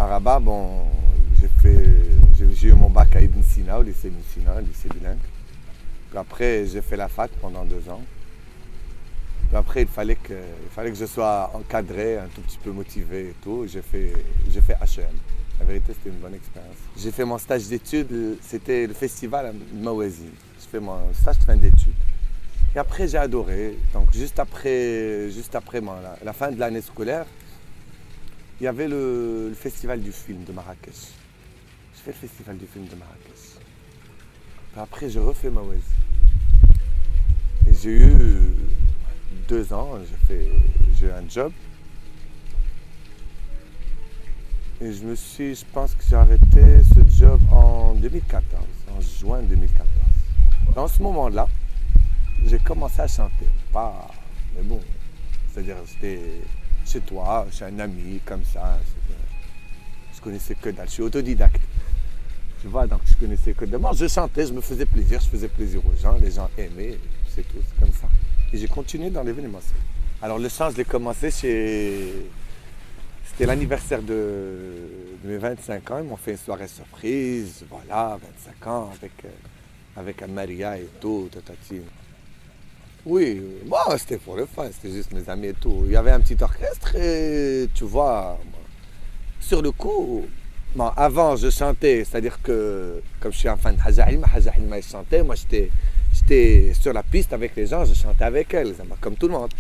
À Rabat, bon, j'ai eu mon bac à Ibn Sina, au lycée Ibn Sina, lycée bilingue. Puis après, j'ai fait la fac pendant 2 ans. Puis après, il fallait que je sois encadré, un tout petit peu motivé et tout. J'ai fait HEM. La vérité, c'était une bonne expérience. J'ai fait mon stage d'études, c'était le festival Mawazine. J'ai fait mon stage de fin d'études. Et après, j'ai adoré. Donc, juste après la fin de l'année scolaire, il y avait le festival du film de Marrakech. J'ai fait le festival du film de Marrakech. Puis après, j'ai refait Mawazine. Et j'ai eu 2 ans, j'ai eu un job. Et je pense que j'ai arrêté ce job en 2014, en juin 2014. Dans ce moment-là, j'ai commencé à chanter. Mais bon, c'est-à-dire c'était chez toi, chez un ami, comme ça. Je connaissais que dalle, je suis autodidacte. Tu vois, donc je connaissais que dalle. Moi, je chantais, je me faisais plaisir aux gens, les gens aimaient, c'est tout, c'est comme ça. Et j'ai continué dans l'événementiel. Alors le chant, je l'ai commencé C'était l'anniversaire de mes 25 ans, ils m'ont fait une soirée surprise, voilà, 25 ans, avec un Maria et tout, tatati. Oui, bon, c'était pour le fun, c'était juste mes amis et tout. Il y avait un petit orchestre et tu vois, sur le coup, bon, avant je chantais, c'est-à-dire que comme je suis un fan de Haja Halima elle chantait, moi j'étais sur la piste avec les gens, je chantais avec elle, comme tout le monde.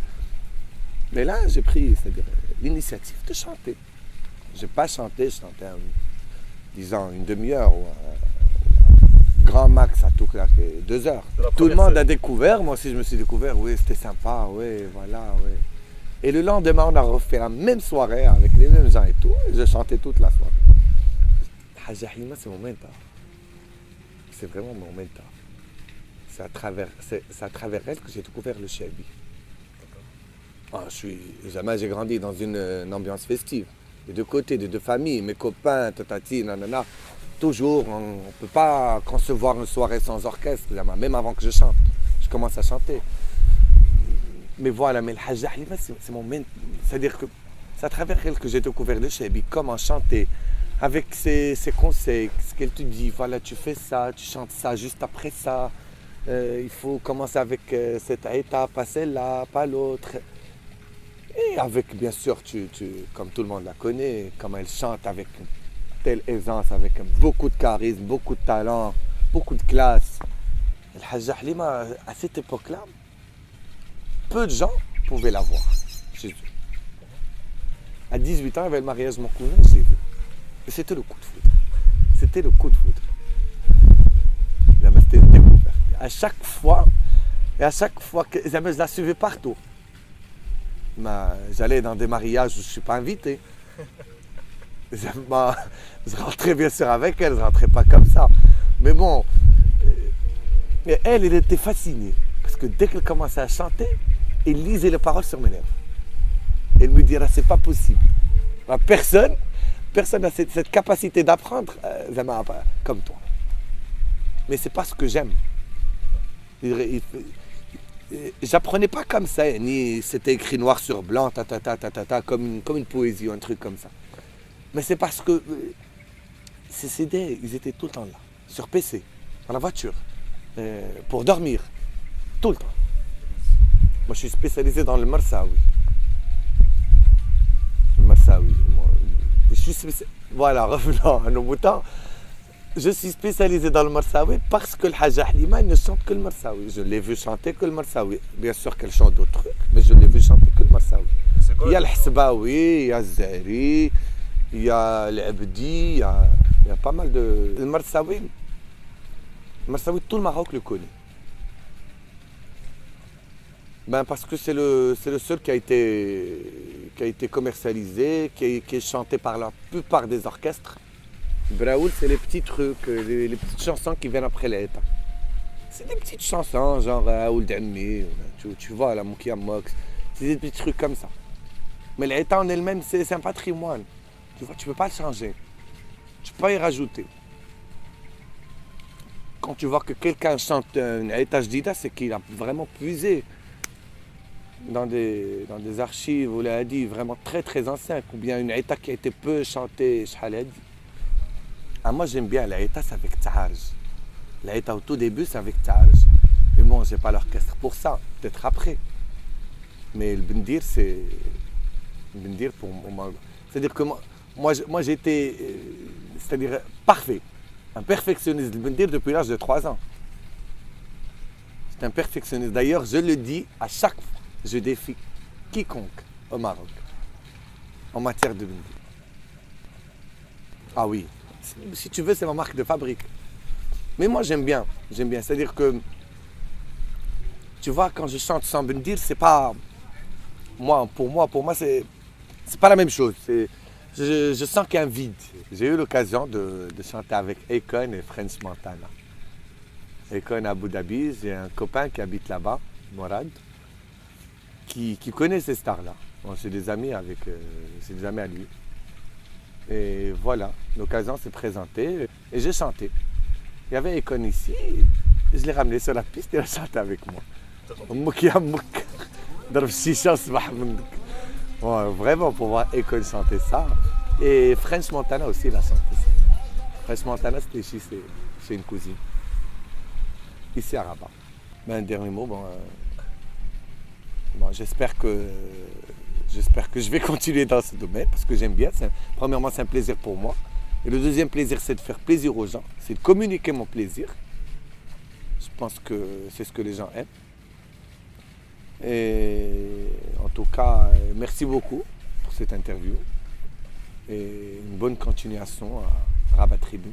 Mais là, j'ai pris, c'est-à-dire l'initiative de chanter. Je n'ai pas chanté, je chantais, disons, une demi-heure ou un grand max à tout claquer, 2 heures. Tout le monde a découvert, moi aussi je me suis découvert, oui, c'était sympa, oui, voilà, oui. Et le lendemain, on a refait la même soirée avec les mêmes gens et tout, et je chantais toute la soirée. Haja Halima, c'est mon mentor. C'est vraiment mon mentor. C'est à travers elle que j'ai découvert le Chabi. J'ai grandi dans une ambiance festive. Des deux côtés, des deux familles, mes copains, tatati, nanana. Toujours, on ne peut pas concevoir une soirée sans orchestre, même avant que je chante. Je commence à chanter. Mais voilà, mais le Haja Halima, c'est mon mentor. C'est-à-dire que c'est à travers elle que j'ai découvert le Chabi, comment chanter, avec ses conseils, ce qu'elle te dit, voilà, tu fais ça, tu chantes ça juste après ça. Il faut commencer avec cette étape, pas celle-là, pas l'autre. Et avec, bien sûr, comme tout le monde la connaît, comme elle chante avec une telle aisance, avec beaucoup de charisme, beaucoup de talent, beaucoup de classe. El Haja Halima, à cette époque-là, peu de gens pouvaient la voir chez eux. À 18 ans, il y avait le mariage de mon cousin, je l'ai vu. Et c'était le coup de foudre. C'était le coup de foudre. C'était une découverte. À chaque fois que je la suivais partout. J'allais dans des mariages où je ne suis pas invité. Je rentrais bien sûr avec elle, je ne rentrais pas comme ça. Mais bon, mais elle était fascinée. Parce que dès qu'elle commençait à chanter, elle lisait les paroles sur mes lèvres. Elle me dirait, c'est pas possible. Personne n'a cette capacité d'apprendre comme toi. Mais c'est pas ce que j'aime. J'apprenais pas comme ça, ni c'était écrit noir sur blanc, comme une poésie ou un truc comme ça. Mais c'est parce que ces CD, ils étaient tout le temps là, sur PC, dans la voiture, pour dormir, tout le temps. Moi, je suis spécialisé dans le marsaoui. Le marsaoui. Voilà, revenons à nos moutons. Je suis spécialisé dans le marsaoui parce que le Haja Halima ne chante que le marsaoui. Je l'ai vu chanter que le marsaoui. Bien sûr qu'elle chante d'autres trucs, mais je l'ai vu chanter que le marsaoui. Il y a le Hsbaoui, il y a le Zahri, il y a l'Abdi, il y a pas mal de... Le marsaoui, tout le Maroc le connaît. Parce que c'est le seul qui a été commercialisé, qui est chanté par la plupart des orchestres. Braoul, c'est les petits trucs, les petites chansons qui viennent après les états. C'est des petites chansons, genre Aoul D'Ammi, tu vois, la Moukia Mox. C'est des petits trucs comme ça. Mais les états en elles-mêmes, c'est un patrimoine. Tu vois, tu ne peux pas le changer. Tu ne peux pas y rajouter. Quand tu vois que quelqu'un chante un état jdida, c'est qu'il a vraiment puisé dans des archives ou l'a dit vraiment très très anciens, ou bien une Aïta qui a été peu chantée, ah, moi j'aime bien l'Aïta, c'est avec Taharj. L'Aïta au tout début, c'est avec Taharj. Mais bon, j'ai pas l'orchestre pour ça, peut-être après. Mais le Bendir, c'est. Le Bendir pour moi. C'est-à-dire que moi j'étais. C'est-à-dire parfait. Un perfectionniste du Bendir depuis l'âge de 3 ans. C'est un perfectionniste. D'ailleurs, je le dis à chaque fois. Je défie quiconque au Maroc en matière de Bendir. Ah oui. Si tu veux, c'est ma marque de fabrique. Mais moi, j'aime bien. J'aime bien. C'est-à-dire que. Tu vois, quand je chante sans Bendir, c'est pas. Pour moi, c'est pas la même chose. Je sens qu'il y a un vide. J'ai eu l'occasion de chanter avec Akon et French Montana. Akon à Abu Dhabi, j'ai un copain qui habite là-bas, Morad, qui connaît ces stars-là. Bon, c'est des amis c'est des amis à lui. Et voilà, l'occasion s'est présentée et j'ai chanté. Il y avait Akon ici, et je l'ai ramené sur la piste et il a chanté avec moi. Ouais, vraiment, pour voir Akon chanter ça. Et French Montana aussi, il a chanté ça. French Montana, c'était ici, c'est une cousine. Ici à Rabat. Ben, un dernier mot, j'espère que je vais continuer dans ce domaine parce que j'aime bien. Premièrement, c'est un plaisir pour moi. Et le deuxième plaisir, c'est de faire plaisir aux gens. C'est de communiquer mon plaisir. Je pense que c'est ce que les gens aiment. Et en tout cas, merci beaucoup pour cette interview. Et une bonne continuation à Rabat Tribune.